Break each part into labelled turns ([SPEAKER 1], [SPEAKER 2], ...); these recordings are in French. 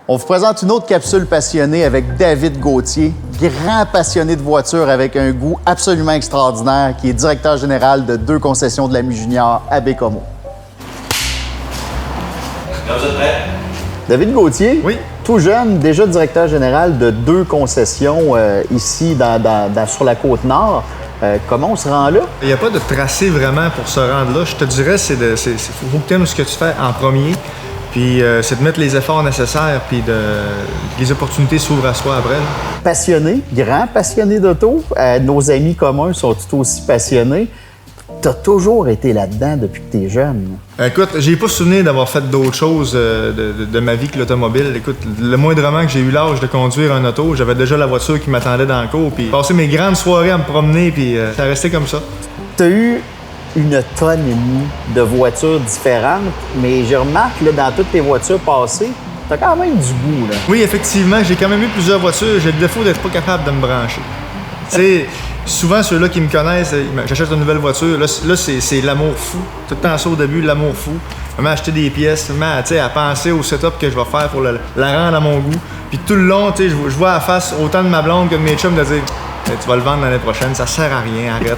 [SPEAKER 1] On vous présente une autre capsule passionnée avec David Gauthier, grand passionné de voitures avec un goût absolument extraordinaire, qui est directeur général de 2 concessions de la Mi-Junior à Bécomo.
[SPEAKER 2] Là, vous êtes prêts?
[SPEAKER 1] David Gauthier,
[SPEAKER 3] oui.
[SPEAKER 1] Tout jeune, déjà directeur général de 2 concessions ici sur la Côte-Nord. Comment on se rend là?
[SPEAKER 3] Il n'y a pas de tracé vraiment pour se rendre là. Je te dirais, faut que tu aimes ce que tu fais en premier. Puis c'est de mettre les efforts nécessaires, puis les opportunités s'ouvrent à soi après. Là.
[SPEAKER 1] Passionné, grand passionné d'auto. Nos amis communs sont tout aussi passionnés. Tu as toujours été là-dedans depuis que tu es jeune.
[SPEAKER 3] Écoute, j'ai pas souvenir d'avoir fait d'autres choses de ma vie que l'automobile. Écoute, le moindrement que j'ai eu l'âge de conduire un auto, j'avais déjà la voiture qui m'attendait dans le cours. Puis passer mes grandes soirées à me promener, puis ça restait comme ça.
[SPEAKER 1] Tu as eu une tonne et demie de voitures différentes, mais je remarque là, dans toutes tes voitures passées, tu as quand même du goût. Là.
[SPEAKER 3] Oui, effectivement, j'ai quand même eu plusieurs voitures. J'ai le défaut d'être pas capable de me brancher. Tu sais, souvent, ceux-là qui me connaissent, j'achète une nouvelle voiture. Là c'est l'amour fou. Tout le temps ça au début, l'amour fou. Vraiment acheter des pièces, vraiment, à penser au setup que je vais faire pour la rendre à mon goût. Puis tout le long, je vois à la face autant de ma blonde que de mes chums de dire tu vas le vendre l'année prochaine, ça sert à rien, arrête,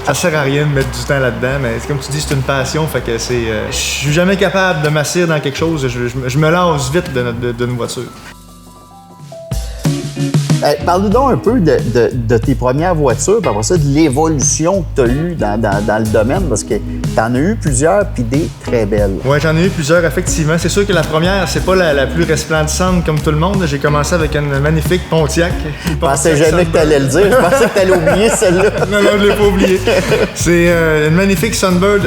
[SPEAKER 3] ça sert à rien de mettre du temps là-dedans, mais comme tu dis, c'est une passion, fait que je suis jamais capable de m'asseoir dans quelque chose, je me lasse vite d'une voiture.
[SPEAKER 1] Parle-nous donc un peu de tes premières voitures, puis après ça, de l'évolution que tu as eue dans le domaine, parce que tu en as eu plusieurs, puis des très belles.
[SPEAKER 3] Oui, j'en ai eu plusieurs, effectivement. C'est sûr que la première, c'est pas la plus resplendissante comme tout le monde. J'ai commencé avec une magnifique Pontiac.
[SPEAKER 1] Je pensais jamais que tu allais le dire. Je pensais que tu allais oublier celle-là.
[SPEAKER 3] Non, je l'ai pas oublié. C'est une magnifique Sunbird,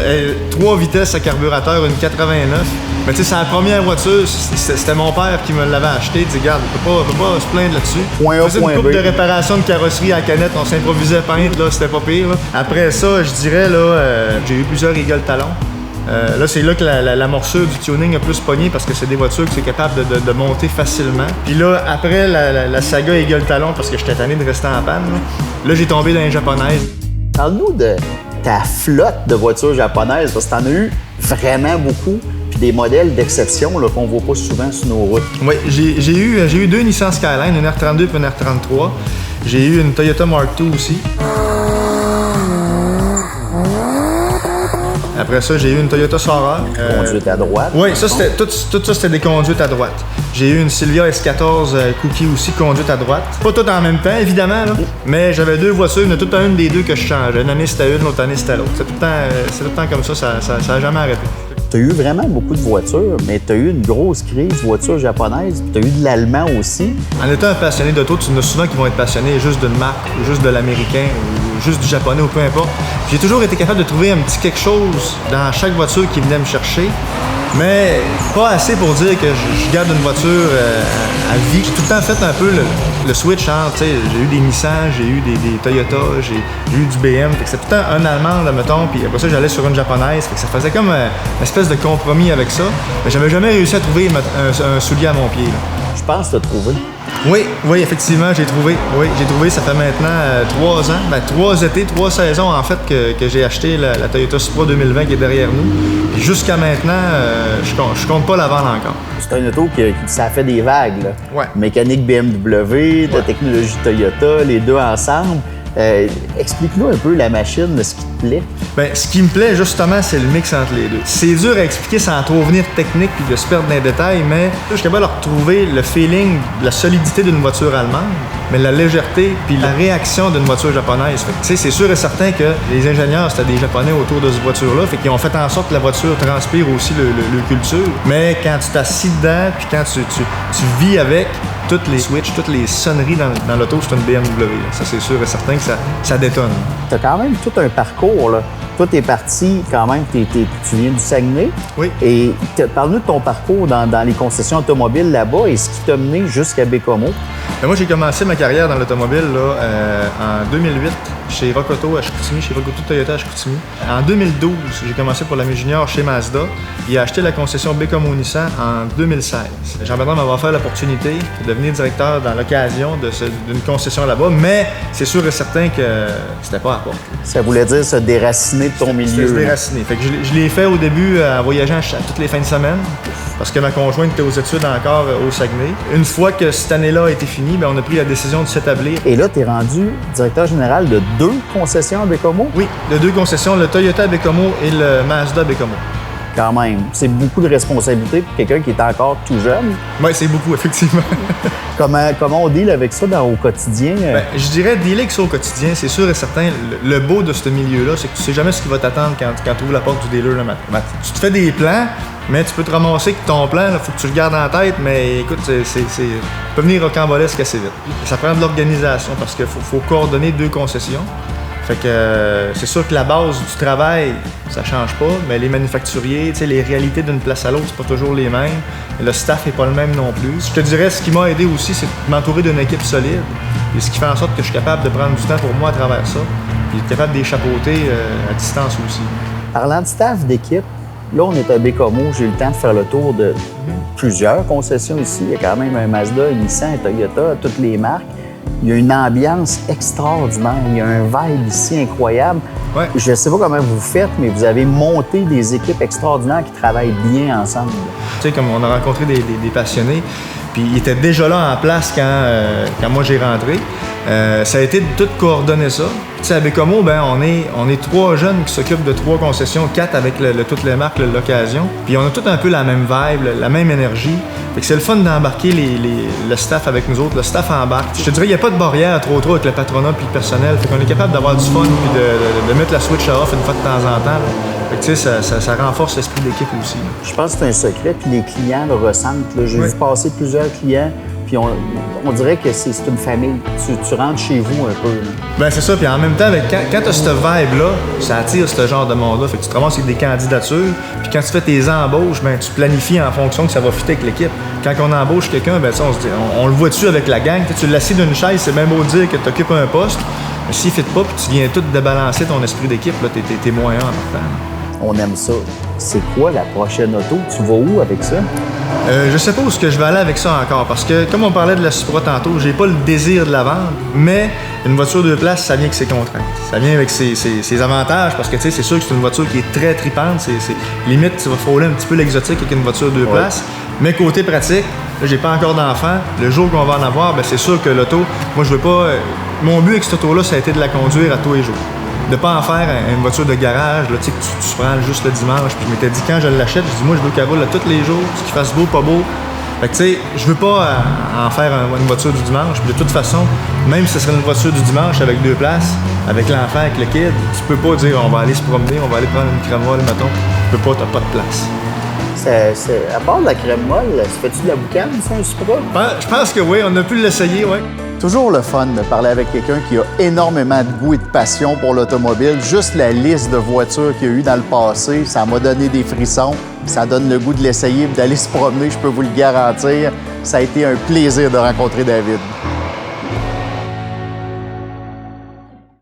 [SPEAKER 3] 3 vitesses à carburateur, une 89. Mais tu sais, c'est la première voiture, c'était mon père qui me l'avait acheté. Tu sais, regarde, on peut pas se plaindre là-dessus.
[SPEAKER 1] Point A,
[SPEAKER 3] faisait une couple de réparation de carrosserie à la canette, on s'improvisait peindre, là, c'était pas pire. Là. Après ça, je dirais, là, j'ai eu plusieurs Eagle Talon. Là, c'est là que la morsure du tuning a plus pogné parce que c'est des voitures que c'est capable de monter facilement. Puis là, après la saga Eagle Talon, parce que j'étais tanné de rester en panne, là j'ai tombé dans les japonaises.
[SPEAKER 1] Parle-nous de ta flotte de voitures japonaises, parce que t'en as eu vraiment beaucoup. Puis des modèles d'exception qu'on voit pas souvent sur nos routes.
[SPEAKER 3] Oui, j'ai eu 2 Nissan Skyline, une R32 et une R33. J'ai eu une Toyota Mark II aussi. Après ça, j'ai eu une Toyota Sora.
[SPEAKER 1] Conduite à droite.
[SPEAKER 3] Oui, ça, c'était, tout ça, c'était des conduites à droite. J'ai eu une Silvia S14 Cookie aussi, conduite à droite. Pas toutes en même temps, évidemment, là. Mais j'avais 2 voitures, il y en a tout le temps une des 2 que je changeais. Une année, c'était une, l'autre année, c'était l'autre. C'est tout le temps comme ça n'a jamais arrêté.
[SPEAKER 1] Tu as eu vraiment beaucoup de voitures, mais tu as eu une grosse crise voiture japonaise, puis tu as eu de l'allemand aussi.
[SPEAKER 3] En étant un passionné d'auto, tu en as souvent qui vont être passionnés juste d'une marque, ou juste de l'américain, ou juste du japonais, ou peu importe. J'ai toujours été capable de trouver un petit quelque chose dans chaque voiture qui venait me chercher, mais pas assez pour dire que je garde une voiture à vie. J'ai tout le temps fait un peu le switch entre, tu sais, j'ai eu des Nissan, j'ai eu des Toyota, j'ai eu du BM, fait que c'est tout le temps un allemand, mettons, puis après ça, j'allais sur une japonaise, fait que ça faisait comme une espèce de compromis avec ça, mais j'avais jamais réussi à trouver un soulier à mon pied, là.
[SPEAKER 1] Je pense que tu as trouvé.
[SPEAKER 3] Oui, effectivement, j'ai trouvé. Oui, j'ai trouvé, ça fait maintenant 3 ans, 3 étés, 3 saisons en fait que j'ai acheté la Toyota Supra 2020 qui est derrière nous. Puis jusqu'à maintenant, je compte pas la vendre encore.
[SPEAKER 1] C'est un auto qui ça fait des vagues, là.
[SPEAKER 3] Ouais.
[SPEAKER 1] Mécanique BMW, ta technologie Toyota, les deux ensemble. Explique-nous un peu la machine, ce qui te plaît.
[SPEAKER 3] Bien, ce qui me plaît, justement, c'est le mix entre les deux. C'est dur à expliquer sans trop venir technique puis de se perdre dans les détails, mais je suis capable de retrouver le feeling, la solidité d'une voiture allemande, mais la légèreté puis la réaction d'une voiture japonaise. Fait que, c'est sûr et certain que les ingénieurs, c'était des Japonais autour de cette voiture-là, fait qu'ils ont fait en sorte que la voiture transpire aussi le culture. Mais quand tu t'assis dedans puis quand tu vis avec, toutes les switches, toutes les sonneries dans l'auto, c'est une BMW. Ça, c'est sûr et certain que ça détonne.
[SPEAKER 1] Tu as quand même tout un parcours, là. Toi, t'es parti quand même, tu viens du Saguenay.
[SPEAKER 3] Oui.
[SPEAKER 1] Et parle-nous de ton parcours dans les concessions automobiles là-bas et ce qui t'a mené jusqu'à Bécomo.
[SPEAKER 3] Moi, j'ai commencé ma carrière dans l'automobile là, en 2008. chez Rock Auto à Chicoutimi, chez Rock Auto Toyota à Chicoutimi. En 2012, j'ai commencé pour la Junior chez Mazda. Il a acheté la concession Bécomo Nissan en 2016. Jean-Bernard m'a offert l'opportunité de devenir directeur dans l'occasion d'une concession là-bas, mais c'est sûr et certain que c'était pas à porte.
[SPEAKER 1] Ça voulait dire se déraciner de ton milieu.
[SPEAKER 3] Se déraciner. Fait que je l'ai fait au début en voyageant toutes les fins de semaine, parce que ma conjointe était aux études encore au Saguenay. Une fois que cette année-là a été finie, bien, on a pris la décision de s'établir.
[SPEAKER 1] Et là, tu es rendu directeur général de 2 concessions à Bécomo?
[SPEAKER 3] Oui, de 2 concessions, le Toyota Bécomo et le Mazda Bécomo.
[SPEAKER 1] Quand même, c'est beaucoup de responsabilités pour quelqu'un qui est encore tout jeune.
[SPEAKER 3] Oui, c'est beaucoup, effectivement.
[SPEAKER 1] Comment on deal avec ça au quotidien?
[SPEAKER 3] Bien, je dirais dealer avec ça au quotidien, c'est sûr et certain. Le beau de ce milieu-là, c'est que tu sais jamais ce qui va t'attendre quand tu ouvres la porte du dealer le matin. Tu te fais des plans, mais tu peux te ramasser que ton plan, il faut que tu le gardes en tête, mais écoute, ça peut venir rocambolesque assez vite. Ça prend de l'organisation parce qu'il faut coordonner 2 concessions. Fait que c'est sûr que la base du travail, ça change pas, mais les manufacturiers, les réalités d'une place à l'autre, c'est pas toujours les mêmes. Et le staff est pas le même non plus. Je te dirais, ce qui m'a aidé aussi, c'est de m'entourer d'une équipe solide. Et ce qui fait en sorte que je suis capable de prendre du temps pour moi à travers ça, puis être capable de les chapeauter à distance aussi.
[SPEAKER 1] Parlant de staff d'équipe, là, on est à Bécomo. J'ai eu le temps de faire le tour de plusieurs concessions ici. Il y a quand même un Mazda, un Nissan, un Toyota, toutes les marques. Il y a une ambiance extraordinaire. Il y a un vibe ici incroyable.
[SPEAKER 3] Ouais.
[SPEAKER 1] Je ne sais pas comment vous faites, mais vous avez monté des équipes extraordinaires qui travaillent bien ensemble.
[SPEAKER 3] Tu sais, comme on a rencontré des passionnés, puis ils étaient déjà là en place quand moi j'ai rentré. Ça a été de tout coordonner ça. Tu sais, à Bécomo, ben, on est 3 jeunes qui s'occupent de 3 concessions, 4 avec toutes les marques, l'occasion. Puis on a tous un peu la même vibe, la même énergie. Fait que c'est le fun d'embarquer le staff avec nous autres. Le staff embarque. Je te dirais, il n'y a pas de barrière trop avec le patronat puis le personnel. Fait qu'on est capable d'avoir du fun puis de mettre la switch off une fois de temps en temps. Fait que tu sais, ça renforce l'esprit d'équipe aussi.
[SPEAKER 1] Je pense que c'est un secret, puis les clients le ressentent. J'ai vu passer plusieurs clients, puis on dirait que c'est une famille. Tu rentres chez vous un peu. Là.
[SPEAKER 3] Ben c'est ça, puis en même temps, quand tu as cette vibe-là, ça attire ce genre de monde-là. Fait que tu te ramasses avec des candidatures, puis quand tu fais tes embauches, ben tu planifies en fonction que ça va fitter avec l'équipe. Quand on embauche quelqu'un, ben on se dit, on le voit dessus avec la gang. Tu l'assis d'une chaise, c'est bien beau dire que tu occupes un poste, mais s'il ne fit pas, puis tu viens tout débalancer ton esprit d'équipe, là, t'es moins en partant.
[SPEAKER 1] On aime ça. C'est quoi la prochaine auto? Tu vas où avec ça?
[SPEAKER 3] Je sais pas où est-ce que je vais aller avec ça encore, parce que comme on parlait de la Supra tantôt, j'ai pas le désir de la vendre, mais une voiture 2 places, ça vient avec ses contraintes. Ça vient avec ses avantages, parce que tu sais, c'est sûr que c'est une voiture qui est très tripante. Limite, tu vas frôler un petit peu l'exotique avec une voiture 2 places. Mais côté pratique, là, j'ai pas encore d'enfant. Le jour qu'on va en avoir, ben, c'est sûr que l'auto, moi je veux pas. Mon but avec cette auto-là, ça a été de la conduire à tous les jours. De pas en faire une voiture de garage, là, tu sais, que tu prends juste le dimanche. Puis je m'étais dit, quand je l'achète, je dis, moi, je veux qu'elle roule tous les jours, qu'il fasse beau, pas beau. Fait que, tu sais, je veux pas en faire une voiture du dimanche. Puis de toute façon, même si ce serait une voiture du dimanche avec 2 places, avec l'enfant, avec le kid, tu peux pas dire, on va aller se promener, on va aller prendre une crème molle, mettons. Tu peux pas, t'as pas de place.
[SPEAKER 1] À part de la crème molle, fais-tu de la boucane, ça, un Supra?
[SPEAKER 3] Je pense que oui, on a pu l'essayer, oui.
[SPEAKER 1] Toujours le fun de parler avec quelqu'un qui a énormément de goût et de passion pour l'automobile. Juste la liste de voitures qu'il y a eu dans le passé, ça m'a donné des frissons. Ça donne le goût de l'essayer et d'aller se promener, je peux vous le garantir. Ça a été un plaisir de rencontrer David.